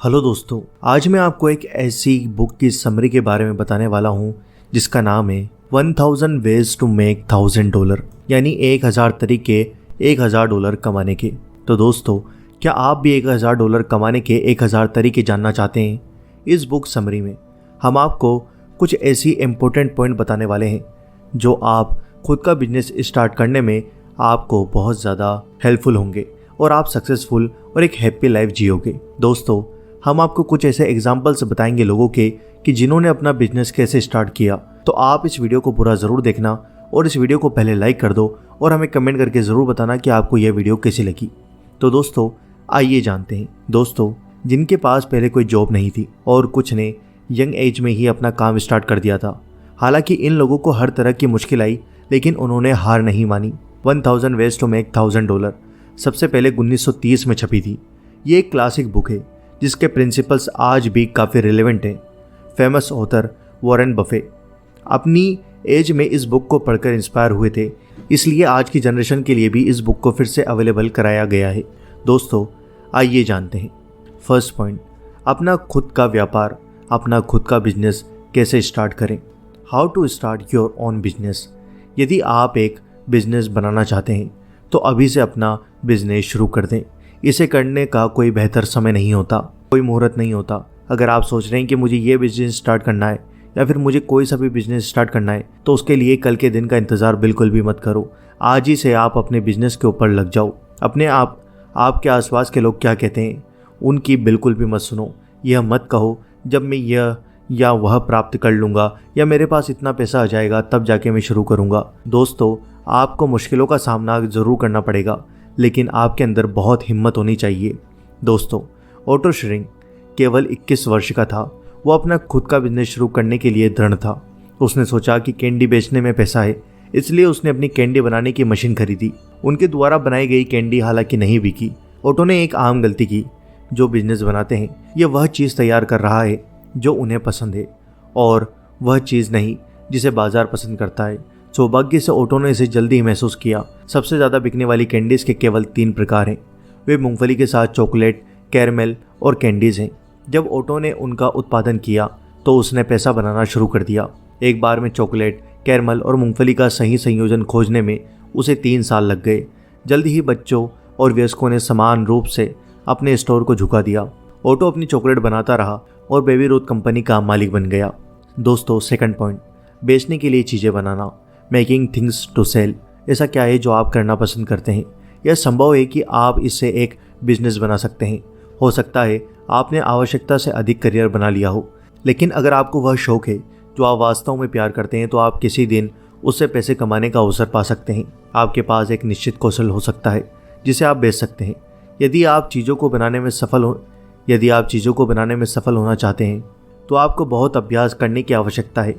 Hello दोस्तों, आज मैं आपको एक ऐसी बुक की समरी के बारे में बताने वाला हूँ जिसका नाम है 1000 वेज टू मेक $1000, यानी 1000 तरीके $1000 कमाने के। तो दोस्तों, क्या आप भी $1000 कमाने के 1000 तरीके जानना चाहते हैं? इस बुक समरी में हम आपको कुछ ऐसी इम्पोर्टेंट पॉइंट बताने वाले हैं जो आप खुद का बिजनेस स्टार्ट करने में आपको बहुत ज़्यादा हेल्पफुल होंगे और आप सक्सेसफुल और एक हैप्पी लाइफ जियोगे। दोस्तों, हम आपको कुछ ऐसे एग्जाम्पल्स बताएंगे लोगों के कि जिन्होंने अपना बिजनेस कैसे स्टार्ट किया। तो आप इस वीडियो को पूरा ज़रूर देखना और इस वीडियो को पहले लाइक कर दो और हमें कमेंट करके ज़रूर बताना कि आपको यह वीडियो कैसी लगी। तो दोस्तों, आइए जानते हैं। दोस्तों, जिनके पास पहले कोई जॉब नहीं थी और कुछ ने यंग एज में ही अपना काम स्टार्ट कर दिया था। हालांकि इन लोगों को हर तरह की मुश्किल आई, लेकिन उन्होंने हार नहीं मानी। 1000 वेज टू मेक $1000 सबसे पहले 1930 में छपी थी। ये एक क्लासिक बुक है जिसके प्रिंसिपल्स आज भी काफ़ी रिलेवेंट हैं। फेमस ऑथर वॉरेन बफे अपनी एज में इस बुक को पढ़कर इंस्पायर हुए थे, इसलिए आज की जनरेशन के लिए भी इस बुक को फिर से अवेलेबल कराया गया है। दोस्तों, आइए जानते हैं। फर्स्ट पॉइंट, अपना खुद का व्यापार, अपना खुद का बिजनेस कैसे स्टार्ट करें। How to start your own business. यदि आप एक बिजनेस बनाना चाहते हैं तो अभी से अपना बिजनेस शुरू कर दें। इसे करने का कोई बेहतर समय नहीं होता, कोई मुहूर्त नहीं होता। अगर आप सोच रहे हैं कि मुझे ये बिजनेस स्टार्ट करना है या फिर मुझे कोई सा भी बिजनेस स्टार्ट करना है, तो उसके लिए कल के दिन का इंतज़ार बिल्कुल भी मत करो। आज ही से आप अपने बिजनेस के ऊपर लग जाओ। अपने आपके आसपास के लोग क्या कहते हैं उनकी बिल्कुल भी मत सुनो। यह मत कहो जब मैं यह या वह प्राप्त कर लूँगा या मेरे पास इतना पैसा आ जाएगा तब जाके मैं शुरू करूँगा। दोस्तों, आपको मुश्किलों का सामना ज़रूर करना पड़ेगा, लेकिन आपके अंदर बहुत हिम्मत होनी चाहिए। दोस्तों, ओटो श्रिंग केवल 21 वर्ष का था। वो अपना खुद का बिजनेस शुरू करने के लिए दृढ़ था। उसने सोचा कि कैंडी बेचने में पैसा है, इसलिए उसने अपनी कैंडी बनाने की मशीन खरीदी। उनके द्वारा बनाई गई कैंडी हालांकि नहीं बिकी। ओटो ने एक आम गलती की। जो बिजनेस बनाते हैं ये वह चीज़ तैयार कर रहा है जो उन्हें पसंद है और वह चीज़ नहीं जिसे बाजार पसंद करता है। सौभाग्य से ओटो ने इसे जल्दी ही महसूस किया। सबसे ज़्यादा बिकने वाली कैंडीज़ के केवल 3 प्रकार हैं। वे मूंगफली के साथ चॉकलेट, कैरमेल और कैंडीज़ हैं। जब ओटो ने उनका उत्पादन किया तो उसने पैसा बनाना शुरू कर दिया। एक बार में चॉकलेट, कैरमल और मूंगफली का सही संयोजन खोजने में उसे 3 साल लग गए। जल्दी ही बच्चों और वयस्कों ने समान रूप से अपने स्टोर को झुका दिया। ओटो अपनी चॉकलेट बनाता रहा और बेबी रूथ कंपनी का मालिक बन गया। दोस्तों, सेकंड पॉइंट, बेचने के लिए चीज़ें बनाना, मेकिंग थिंग्स टू सेल। ऐसा क्या है जो आप करना पसंद करते हैं? यह संभव है कि आप इससे एक बिजनेस बना सकते हैं। हो सकता है आपने आवश्यकता से अधिक करियर बना लिया हो, लेकिन अगर आपको वह शौक है जो आप वास्तव में प्यार करते हैं तो आप किसी दिन उससे पैसे कमाने का अवसर पा सकते हैं। आपके पास एक निश्चित कौशल हो सकता है जिसे आप बेच सकते हैं। यदि आप चीज़ों को बनाने में सफल होना चाहते हैं तो आपको बहुत अभ्यास करने की आवश्यकता है।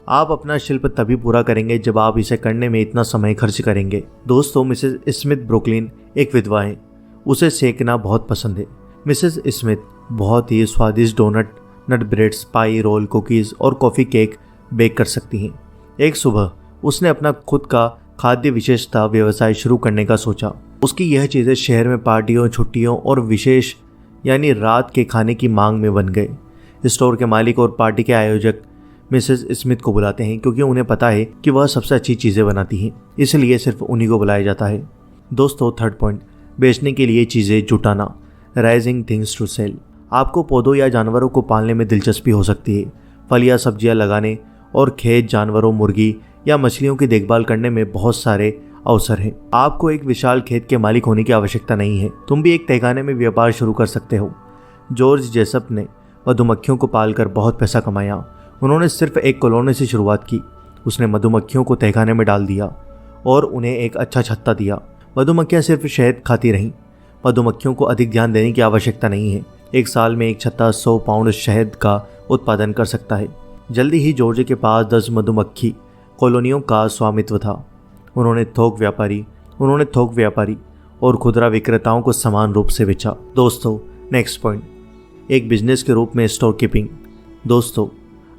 आप अपना शिल्प तभी पूरा करेंगे जब आप इसे करने में इतना समय खर्च करेंगे। दोस्तों, मिसेस स्मिथ ब्रुकलिन एक विधवा हैं। उसे सेकना बहुत पसंद है। मिसेस स्मिथ बहुत ही स्वादिष्ट डोनट, नट ब्रेड्स, पाई, रोल, कुकीज़ और कॉफ़ी केक बेक कर सकती हैं। एक सुबह उसने अपना खुद का खाद्य विशेषता व्यवसाय शुरू करने का सोचा। उसकी यह चीज़ें शहर में पार्टियों, छुट्टियों और विशेष यानी रात के खाने की मांग में बन गए। स्टोर के मालिक और पार्टी के आयोजक मिसेस स्मिथ को बुलाते हैं क्योंकि उन्हें पता है कि वह सबसे अच्छी चीज़ें बनाती हैं, इसलिए सिर्फ उन्हीं को बुलाया जाता है। दोस्तों, थर्ड पॉइंट, बेचने के लिए चीज़ें जुटाना, राइजिंग थिंग्स टू सेल। आपको पौधों या जानवरों को पालने में दिलचस्पी हो सकती है। फल या सब्जियां लगाने और खेत जानवरों, मुर्गी या मछलियों की देखभाल करने में बहुत सारे अवसर हैं। आपको एक विशाल खेत के मालिक होने की आवश्यकता नहीं है। तुम भी एक तहखाने में व्यापार शुरू कर सकते हो। जॉर्ज जेसप ने मधुमक्खियों को पालकर बहुत पैसा कमाया। उन्होंने सिर्फ एक कॉलोनी से शुरुआत की। उसने मधुमक्खियों को तहखाने में डाल दिया और उन्हें एक अच्छा छत्ता दिया। मधुमक्खियां सिर्फ शहद खाती रहीं। मधुमक्खियों को अधिक ध्यान देने की आवश्यकता नहीं है। एक साल में एक छत्ता 100 पाउंड शहद का उत्पादन कर सकता है। जल्दी ही जॉर्ज के पास 10 मधुमक्खी कॉलोनियों का स्वामित्व था। उन्होंने थोक व्यापारी और खुदरा विक्रेताओं को समान रूप से बेचा। दोस्तों, नेक्स्ट पॉइंट, एक बिजनेस के रूप में स्टोर कीपिंग। दोस्तों,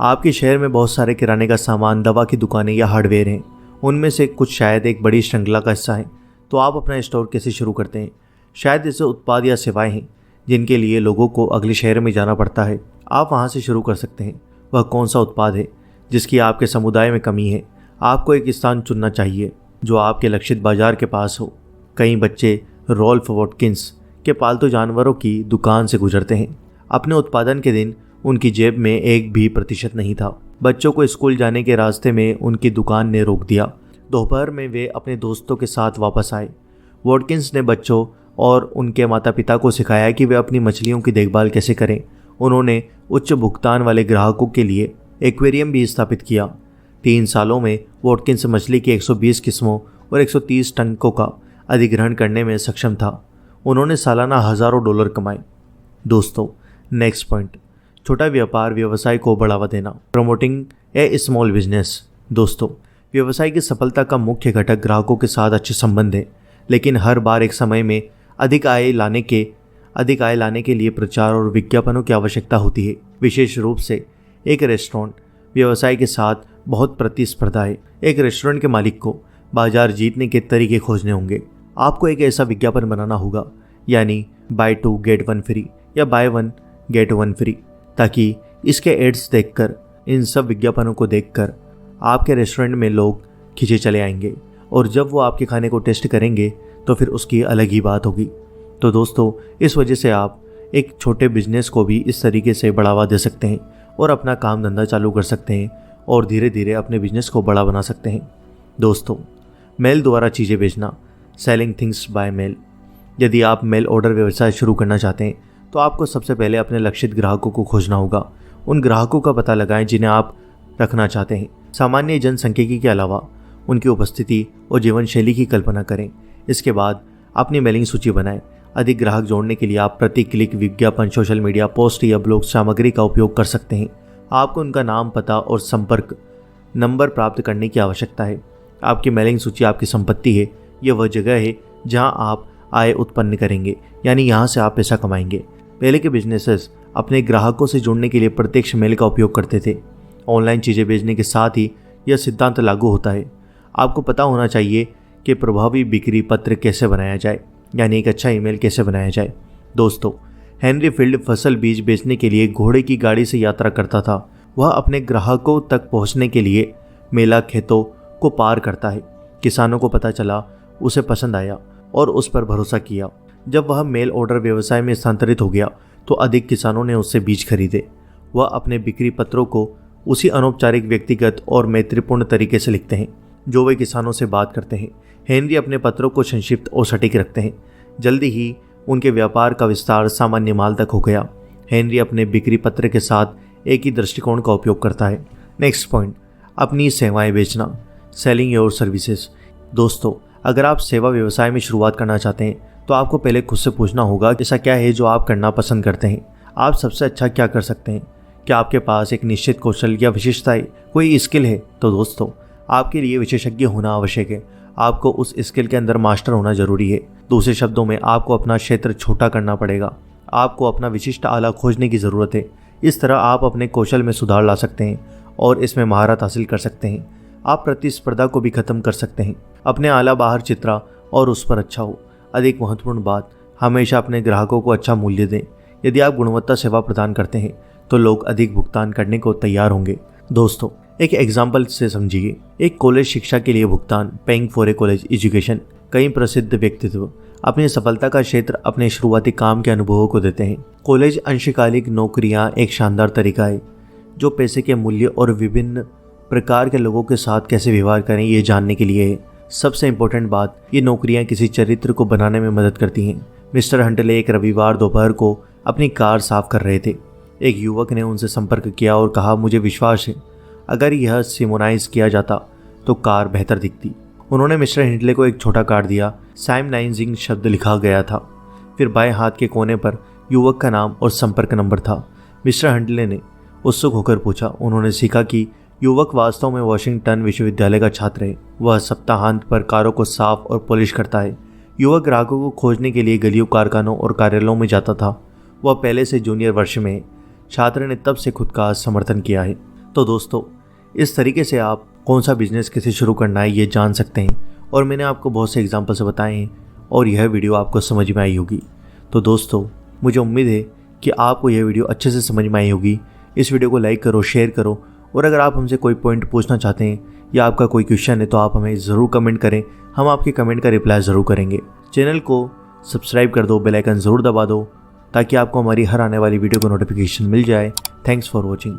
आपके शहर में बहुत सारे किराने का सामान, दवा की दुकानें या हार्डवेयर हैं। उनमें से कुछ शायद एक बड़ी श्रृंखला का हिस्सा है। तो आप अपना स्टोर कैसे शुरू करते हैं? शायद ऐसे उत्पाद या सेवाएं हैं जिनके लिए लोगों को अगले शहर में जाना पड़ता है। आप वहाँ से शुरू कर सकते हैं। वह कौन सा उत्पाद है जिसकी आपके समुदाय में कमी है। आपको एक स्थान चुनना चाहिए जो आपके लक्षित बाजार के पास हो। कई बच्चे रॉल्फ वॉटकिंस के पालतू जानवरों की दुकान से गुजरते हैं। अपने उत्पादन के दिन उनकी जेब में एक भी प्रतिशत नहीं था। बच्चों को स्कूल जाने के रास्ते में उनकी दुकान ने रोक दिया। दोपहर में वे अपने दोस्तों के साथ वापस आए। वॉटकिंस ने बच्चों और उनके माता पिता को सिखाया कि वे अपनी मछलियों की देखभाल कैसे करें। उन्होंने उच्च भुगतान वाले ग्राहकों के लिए एक्वेरियम भी स्थापित किया। 3 सालों में वॉटकिंस मछली की 120 किस्मों और 130 टंकों का अधिग्रहण करने में सक्षम था। उन्होंने सालाना हज़ारों डॉलर कमाए। दोस्तों, नेक्स्ट पॉइंट, छोटा व्यापार व्यवसाय को बढ़ावा देना, प्रमोटिंग ए स्मॉल बिजनेस। दोस्तों, व्यवसाय की सफलता का मुख्य घटक ग्राहकों के साथ अच्छे संबंध है, लेकिन हर बार एक समय में अधिक आय लाने के लिए प्रचार और विज्ञापनों की आवश्यकता होती है। विशेष रूप से एक रेस्टोरेंट व्यवसाय के साथ बहुत प्रतिस्पर्धा है। एक रेस्टोरेंट के मालिक को बाजार जीतने के तरीके खोजने होंगे। आपको एक ऐसा विज्ञापन बनाना होगा, यानी बाय 2 गेट 1 फ्री या बाय 1 गेट 1 फ्री, ताकि इसके एड्स देखकर, इन सब विज्ञापनों को देखकर आपके रेस्टोरेंट में लोग खिंचे चले आएंगे और जब वो आपके खाने को टेस्ट करेंगे तो फिर उसकी अलग ही बात होगी। तो दोस्तों, इस वजह से आप एक छोटे बिजनेस को भी इस तरीके से बढ़ावा दे सकते हैं और अपना काम धंधा चालू कर सकते हैं और धीरे धीरे अपने बिजनेस को बड़ा बना सकते हैं। दोस्तों, मेल द्वारा चीज़ें बेचना, सेलिंग थिंग्स बाय मेल। यदि आप मेल ऑर्डर व्यवसाय शुरू करना चाहते हैं तो आपको सबसे पहले अपने लक्षित ग्राहकों को खोजना होगा। उन ग्राहकों का पता लगाएं जिन्हें आप रखना चाहते हैं। सामान्य जनसांख्यिकी के अलावा उनकी उपस्थिति और जीवन शैली की कल्पना करें। इसके बाद अपनी मेलिंग सूची बनाएं। अधिक ग्राहक जोड़ने के लिए आप प्रति क्लिक विज्ञापन, सोशल मीडिया पोस्ट या ब्लॉग सामग्री का उपयोग कर सकते हैं। आपको उनका नाम, पता और संपर्क नंबर प्राप्त करने की आवश्यकता है। आपकी मेलिंग सूची आपकी संपत्ति है। यह वह जगह है जहां आप आय उत्पन्न करेंगे, यानी यहां से आप पैसा कमाएंगे। पहले के बिजनेसेस अपने ग्राहकों से जुड़ने के लिए प्रत्यक्ष मेल का उपयोग करते थे। ऑनलाइन चीज़ें बेचने के साथ ही यह सिद्धांत लागू होता है। आपको पता होना चाहिए कि प्रभावी बिक्री पत्र कैसे बनाया जाए, यानी एक अच्छा ईमेल कैसे बनाया जाए। दोस्तों, हेनरी फील्ड फसल बीज बेचने के लिए घोड़े की गाड़ी से यात्रा करता था। वह अपने ग्राहकों तक पहुंचने के लिए मेला खेतों को पार करता है। किसानों को पता चला, उसे पसंद आया और उस पर भरोसा किया। जब वह मेल ऑर्डर व्यवसाय में स्थानांतरित हो गया तो अधिक किसानों ने उससे बीज खरीदे। वह अपने बिक्री पत्रों को उसी अनौपचारिक, व्यक्तिगत और मैत्रीपूर्ण तरीके से लिखते हैं जो वे किसानों से बात करते हैं। हेनरी अपने पत्रों को संक्षिप्त और सटीक रखते हैं। जल्दी ही उनके व्यापार का विस्तार सामान्य माल तक हो गया। हेनरी अपने बिक्री पत्र के साथ एक ही दृष्टिकोण का उपयोग करता है। नेक्स्ट पॉइंट, अपनी सेवाएं बेचना, सेलिंग योर सर्विसेज। दोस्तों, अगर आप सेवा व्यवसाय में शुरुआत करना चाहते हैं तो आपको पहले खुद से पूछना होगा कि ऐसा क्या है जो आप करना पसंद करते हैं। आप सबसे अच्छा क्या कर सकते हैं? क्या आपके पास एक निश्चित कौशल या विशेषता है, कोई स्किल है? तो दोस्तों, आपके लिए विशेषज्ञ होना आवश्यक है। आपको उस स्किल के अंदर मास्टर होना जरूरी है। दूसरे शब्दों में, आपको अपना क्षेत्र छोटा करना पड़ेगा। आपको अपना विशिष्ट आला खोजने की ज़रूरत है। इस तरह आप अपने कौशल में सुधार ला सकते हैं और इसमें महारत हासिल कर सकते हैं। आप प्रतिस्पर्धा को भी खत्म कर सकते हैं। अपने आला बाहर चित्रा और उस पर अच्छा हो। अधिक महत्वपूर्ण बात, हमेशा अपने ग्राहकों को अच्छा मूल्य दें। यदि आप गुणवत्ता सेवा प्रदान करते हैं तो लोग अधिक भुगतान करने को तैयार होंगे। दोस्तों, एक एग्जाम्पल से समझिए। एक कॉलेज शिक्षा के लिए भुगतान, paying for a college education. कई प्रसिद्ध व्यक्तित्व अपनी सफलता का क्षेत्र अपने शुरुआती काम के अनुभवों को देते हैं। कॉलेज अंशकालिक नौकरियां एक शानदार तरीका है जो पैसे के मूल्य और विभिन्न प्रकार के लोगों के साथ कैसे व्यवहार करें ये जानने के लिए है। सबसे इम्पोर्टेंट बात, ये नौकरियां किसी चरित्र को बनाने में मदद करती हैं। मिस्टर हंटले एक रविवार दोपहर को अपनी कार साफ कर रहे थे। एक युवक ने उनसे संपर्क किया और कहा, मुझे विश्वास है अगर यह सिमोनाइज किया जाता तो कार बेहतर दिखती। उन्होंने मिस्टर हिंटले को एक छोटा कार्ड दिया। साइमनाइजिंग शब्द लिखा गया था। फिर बाएं हाथ के कोने पर युवक का नाम और संपर्क नंबर था। मिस्टर हंटले ने उत्सुक होकर पूछा। उन्होंने सीखा कि युवक वास्तव में वॉशिंगटन विश्वविद्यालय का छात्र है। वह सप्ताहांत पर कारों को साफ और पॉलिश करता है। युवक ग्राहकों को खोजने के लिए गलियों, कारखानों और कार्यालयों में जाता था। वह पहले से जूनियर वर्ष में है। छात्र ने तब से खुद का समर्थन किया है। तो दोस्तों, इस तरीके से आप कौन सा बिजनेस कैसे शुरू करना है ये जान सकते हैं और मैंने आपको बहुत से एग्जाम्पल से बताए हैं और यह वीडियो आपको समझ में आई होगी। तो दोस्तों, मुझे उम्मीद है कि आपको यह वीडियो अच्छे से समझ में आई होगी। इस वीडियो को लाइक करो, शेयर करो, और अगर आप हमसे कोई पॉइंट पूछना चाहते हैं या आपका कोई क्वेश्चन है तो आप हमें ज़रूर कमेंट करें, हम आपके कमेंट का रिप्लाई ज़रूर करेंगे। चैनल को सब्सक्राइब कर दो, बेल आइकन ज़रूर दबा दो ताकि आपको हमारी हर आने वाली वीडियो का नोटिफिकेशन मिल जाए। Thanks for watching.